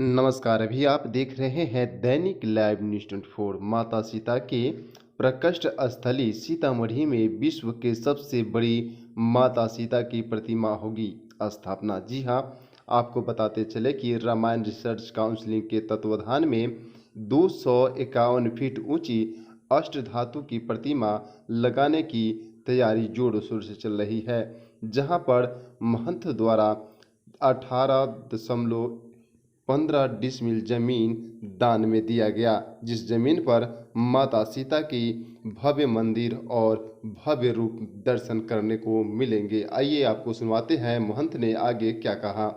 नमस्कार। अभी आप देख रहे हैं दैनिक लाइव न्यूज 24। माता सीता के प्रकट स्थली सीतामढ़ी में विश्व के सबसे बड़ी माता सीता की प्रतिमा होगी स्थापना। जी हां, आपको बताते चले कि रामायण रिसर्च काउंसिल के तत्वाधान में 251 फीट ऊंची अष्टधातु की प्रतिमा लगाने की तैयारी जोरों शोर से चल रही है, जहां पर महंत द्वारा 18.15 डिसमिल जमीन दान में दिया गया, जिस जमीन पर माता सीता की भव्य मंदिर और भव्य रूप दर्शन करने को मिलेंगे। आइए आपको सुनवाते हैं महंत ने आगे क्या कहा।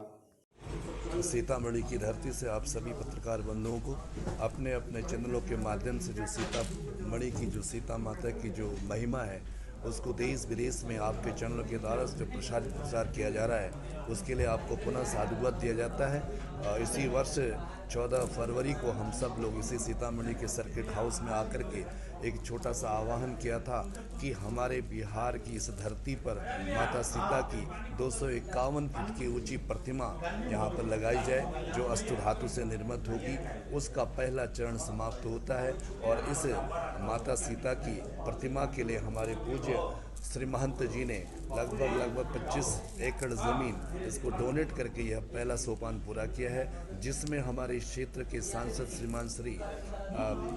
सीतामढ़ी की धरती से आप सभी पत्रकार बंधुओं को अपने अपने चैनलों के माध्यम से जो सीतामढ़ी की जो सीता माता की जो महिमा है उसको देश विदेश में आपके चैनलों के द्वारा जो प्रचार किया जा रहा है उसके लिए आपको पुनः साधुवाद दिया जाता है। इसी वर्ष 14 फरवरी को हम सब लोग इसी सीतामढ़ी के सर्किट हाउस में आकर के एक छोटा सा आह्वान किया था कि हमारे बिहार की इस धरती पर माता सीता की 251 फीट की ऊंची प्रतिमा यहाँ पर लगाई जाए, जो अष्टधातु से निर्मित होगी। उसका पहला चरण समाप्त होता है और इस माता सीता की प्रतिमा के लिए हमारे पूज्य श्री महंत जी ने लगभग 25 एकड़ ज़मीन इसको डोनेट करके यह पहला सोपान पूरा किया है, जिसमें हमारे क्षेत्र के सांसद श्रीमान श्री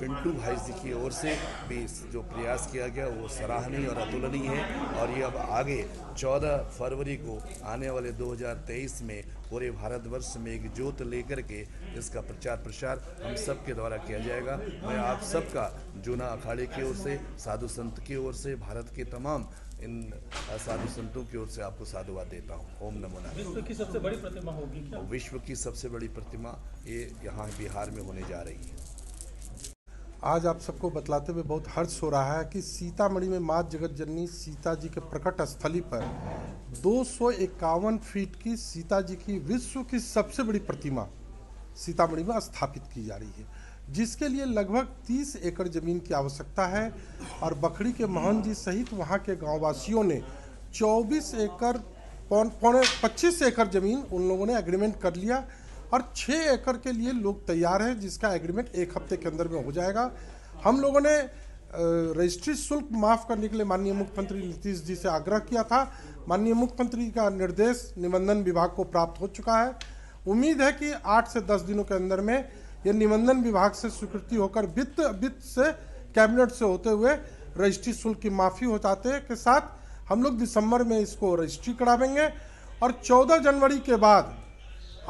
पिंटू भाई जी की ओर से भी जो प्रयास किया गया वो सराहनीय और अतुलनीय है। और ये अब आगे 14 फरवरी को आने वाले 2023 में पूरे भारतवर्ष में एक ज्योत लेकर के इसका प्रचार प्रसार हम सब के द्वारा किया जाएगा। मैं आप सबका जूना अखाड़े की ओर से, साधु संत की ओर से, भारत के तमाम इन साधु संतों की ओर से आपको साधुवाद देता हूँ। ओम नमो नारायण। विश्व की सबसे बड़ी प्रतिमा होगी क्या? विश्व की सबसे बड़ी प्रतिमा ये यहाँ बिहार में होने जा रही है। आज आप सबको बतलाते हुए बहुत हर्ष हो रहा है कि सीतामढ़ी में माँ जगत जननी सीता जी के प्रकट स्थली पर 251 फीट की सीता जी की विश्व की सबसे बड़ी प्रतिमा सीतामढ़ी में स्थापित की जा रही है, जिसके लिए लगभग 30 एकड़ जमीन की आवश्यकता है। और बखरी के मोहन जी सहित वहाँ के गांववासियों ने 25 एकड़ जमीन उन लोगों ने एग्रीमेंट कर लिया और 6 एकड़ के लिए लोग तैयार हैं, जिसका एग्रीमेंट 1 हफ्ते के अंदर में हो जाएगा। हम लोगों ने रजिस्ट्री शुल्क माफ़ करने के लिए माननीय मुख्यमंत्री नीतीश जी से आग्रह किया था। माननीय मुख्यमंत्री का निर्देश निबंधन विभाग को प्राप्त हो चुका है। उम्मीद है कि 8 से 10 दिनों के अंदर में यह निबंधन विभाग से स्वीकृति होकर वित्त से कैबिनेट से होते हुए रजिस्ट्री शुल्क की माफ़ी हो जाते के साथ हम लोग दिसंबर में इसको रजिस्ट्री करावेंगे। और 14 जनवरी के बाद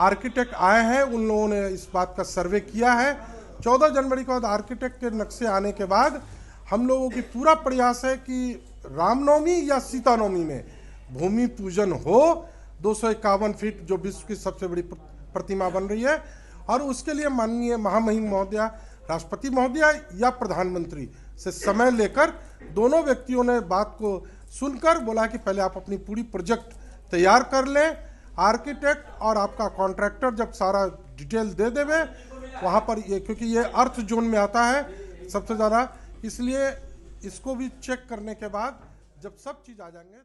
आर्किटेक्ट आए हैं, उन लोगों ने इस बात का सर्वे किया है। 14 जनवरी के बाद आर्किटेक्ट के नक्शे आने के बाद हम लोगों की पूरा प्रयास है कि रामनवमी या सीतानवमी में भूमि पूजन हो। 251 फीट जो विश्व की सबसे बड़ी प्रतिमा बन रही है, और उसके लिए माननीय महामहिम महोदया, राष्ट्रपति महोदया या प्रधानमंत्री से समय लेकर दोनों व्यक्तियों ने बात को सुनकर बोला कि पहले आप अपनी पूरी प्रोजेक्ट तैयार कर लें। आर्किटेक्ट और आपका कॉन्ट्रैक्टर जब सारा डिटेल दे देवे वहाँ पर, ये क्योंकि ये अर्थ जोन में आता है सबसे ज़्यादा, इसलिए इसको भी चेक करने के बाद जब सब चीज़ आ जाएंगे